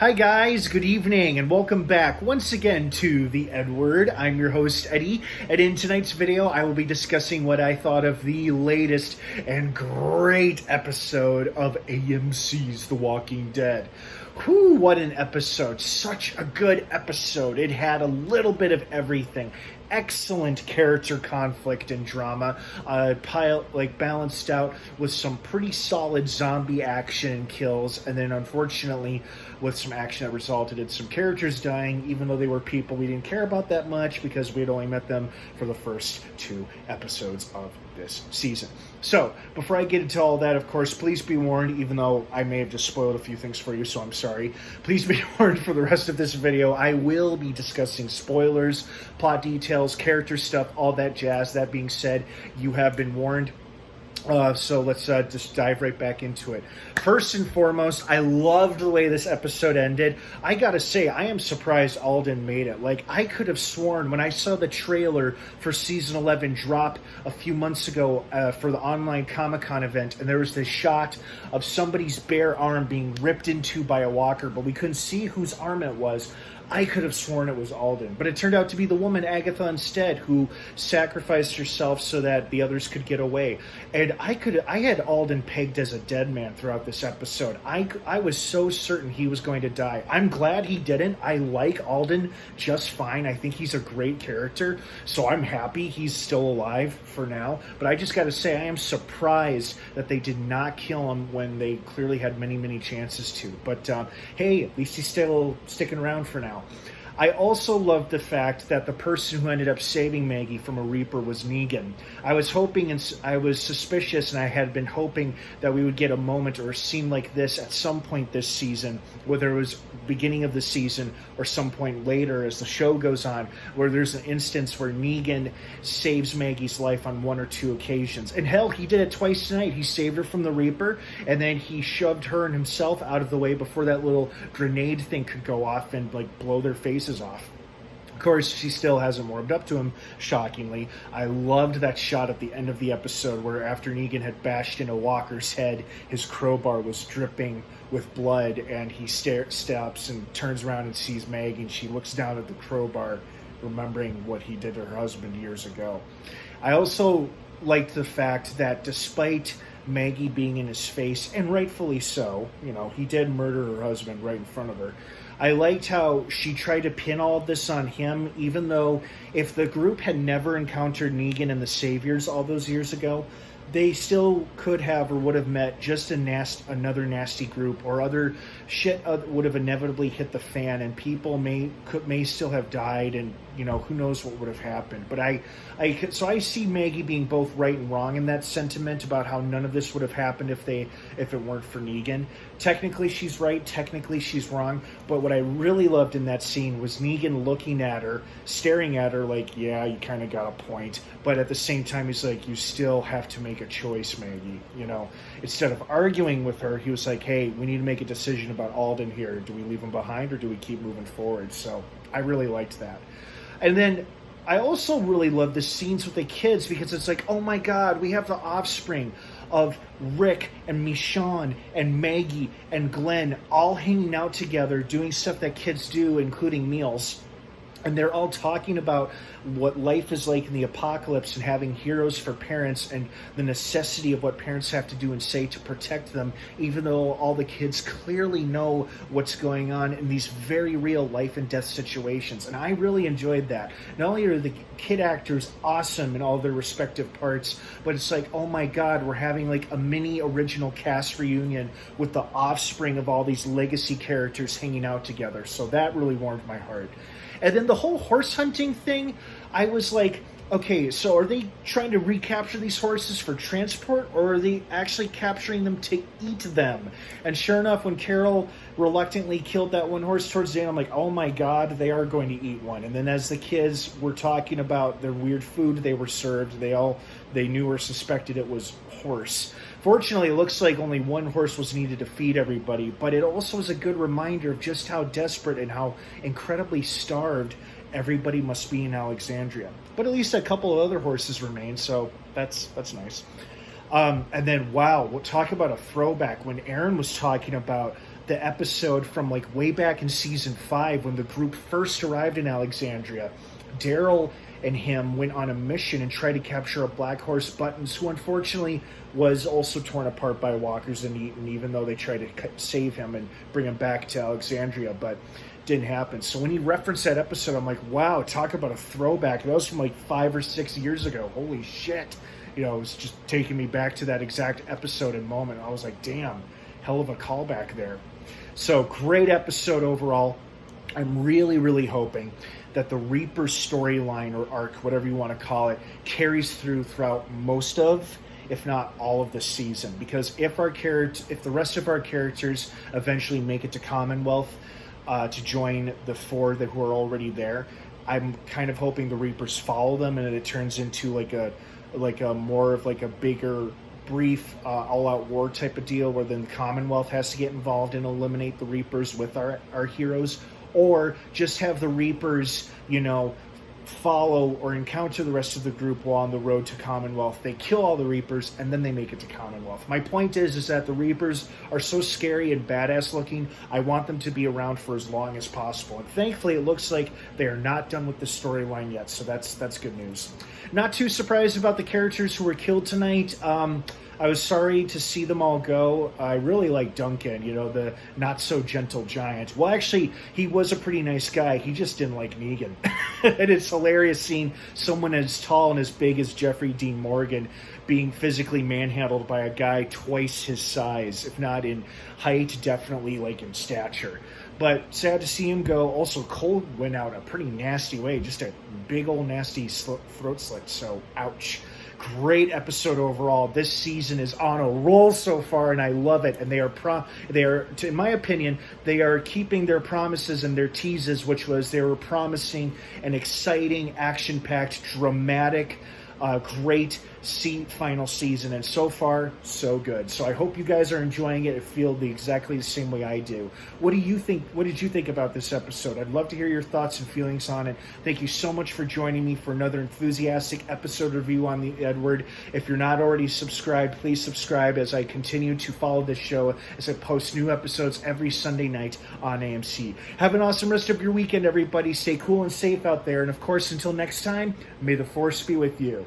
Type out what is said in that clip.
Hi guys, good evening and welcome back once again to The Edward. I'm your host Eddie, and in tonight's video I will be discussing what I thought of the latest and great episode of AMC's The Walking Dead. Whew, what an episode. Such a good episode. It had a little bit of everything. Excellent character conflict and drama, balanced out with some pretty solid zombie action and kills, and then unfortunately with some action that resulted in some characters dying, even though they were people we didn't care about that much because we had only met them for the first 2 episodes of this season. So, before I get into all that, of course, please be warned, even though I may have just spoiled a few things for you, so I'm sorry. Please be warned for the rest of this video. I will be discussing spoilers, plot details, character stuff, all that jazz. That being said, you have been warned. So let's just dive right back into it. First and foremost, I loved the way this episode ended. I gotta say, I am surprised Alden made it. Like, I could have sworn when I saw the trailer for Season 11 drop a few months ago for the online Comic-Con event, and there was this shot of somebody's bare arm being ripped into by a walker, but we couldn't see whose arm it was. I could have sworn it was Alden, but it turned out to be the woman, Agatha, instead, who sacrificed herself so that the others could get away. And I had Alden pegged as a dead man throughout this episode. I was so certain he was going to die. I'm glad he didn't. I like Alden just fine. I think he's a great character, so I'm happy he's still alive for now. But I just got to say, I am surprised that they did not kill him when they clearly had many, many chances to. But hey, at least he's still sticking around for now. I also loved the fact that the person who ended up saving Maggie from a Reaper was Negan. I was hoping, and I was suspicious, and I had been hoping that we would get a moment or a scene like this at some point this season, whether it was beginning of the season or some point later as the show goes on, where there's an instance where Negan saves Maggie's life on 1 or 2 occasions. And hell, he did it twice tonight. He saved her from the Reaper, and then he shoved her and himself out of the way before that little grenade thing could go off and blow their faces off. Of course, she still hasn't warmed up to him, shockingly. I loved that shot at the end of the episode where after Negan had bashed into Walker's head, his crowbar was dripping with blood, and he stops and turns around and sees Maggie, and she looks down at the crowbar, remembering what he did to her husband years ago. I also liked the fact that despite Maggie being in his face, and rightfully so, he did murder her husband right in front of her. I liked how she tried to pin all of this on him, even though if the group had never encountered Negan and the Saviors all those years ago, they still could have or would have met just another nasty group, or other shit would have inevitably hit the fan, and people may still have died, and who knows what would have happened. But so I see Maggie being both right and wrong in that sentiment about how none of this would have happened if it weren't for Negan. Technically she's right, technically she's wrong, but what I really loved in that scene was Negan looking at her, staring at her like, yeah, you kind of got a point, but at the same time he's like, you still have to make a choice, Maggie. Instead of arguing with her, he was like, hey, we need to make a decision about Alden here. Do we leave him behind or do we keep moving forward? So I really liked that. And then I also really love the scenes with the kids, because it's like, oh my God, we have the offspring of Rick and Michonne and Maggie and Glenn all hanging out together, doing stuff that kids do, including meals. And they're all talking about what life is like in the apocalypse and having heroes for parents, and the necessity of what parents have to do and say to protect them, even though all the kids clearly know what's going on in these very real life and death situations. And I really enjoyed that. Not only are the kid actors awesome in all their respective parts, but it's like, oh my God, we're having like a mini original cast reunion with the offspring of all these legacy characters hanging out together. So that really warmed my heart. And then the whole horse hunting thing, I was like, okay, so are they trying to recapture these horses for transport, or are they actually capturing them to eat them? And sure enough, when Carol reluctantly killed that one horse towards the end, I'm like, oh my God, they are going to eat one. And then as the kids were talking about their weird food they were served, they knew or suspected it was horse. Fortunately, it looks like only one horse was needed to feed everybody, but it also was a good reminder of just how desperate and how incredibly starved everybody must be in Alexandria. But at least a couple of other horses remain, so that's nice. And then, wow, we'll talk about a throwback when Aaron was talking about the episode from like way back in season 5 when the group first arrived in Alexandria. Daryl and him went on a mission and tried to capture a Black Horse Buttons, who unfortunately was also torn apart by walkers and eaten, even though they tried to save him and bring him back to Alexandria, but didn't happen. So when he referenced that episode, I'm like, wow, talk about a throwback. That was from like 5 or 6 years ago. Holy shit. You know, it was just taking me back to that exact episode and moment. I was like, damn, hell of a callback there. So great episode overall. I'm really, really hoping that the Reaper storyline or arc, whatever you want to call it, carries throughout most of, if not all of the season. Because if the rest of our characters eventually make it to Commonwealth to join the 4 who are already there, I'm kind of hoping the Reapers follow them and it turns into like a more of like a bigger, brief all-out war type of deal, where then the Commonwealth has to get involved and eliminate the Reapers with our heroes, or just have the Reapers, you know, follow or encounter the rest of the group while on the road to Commonwealth. They kill all the Reapers and then they make it to Commonwealth. My point is that the Reapers are so scary and badass looking. I want them to be around for as long as possible. And thankfully, it looks like they are not done with the storyline yet, so that's good news. Not too surprised about the characters who were killed tonight. I was sorry to see them all go. I really like Duncan, you know, the not-so-gentle giant. Well, actually, he was a pretty nice guy. He just didn't like Negan. And it's hilarious seeing someone as tall and as big as Jeffrey Dean Morgan being physically manhandled by a guy twice his size, if not in height, definitely like in stature. But sad to see him go. Also, Cole went out a pretty nasty way, just a big old nasty throat slit, so ouch. Great episode overall. This season is on a roll so far, and I love it. And they are, in my opinion, they are keeping their promises and their teases, which was they were promising an exciting, action-packed, dramatic, great final season, and so far so good. So I hope you guys are enjoying it and feel exactly the same way I do. What do you think? What did you think about this episode? I'd love to hear your thoughts and feelings on it. Thank you so much for joining me for another enthusiastic episode review on the Edward. If you're not already subscribed, please subscribe as I continue to follow this show as I post new episodes every Sunday night on AMC. Have an awesome rest of your weekend, everybody. Stay cool and safe out there, and of course, until next time, may the Force be with you.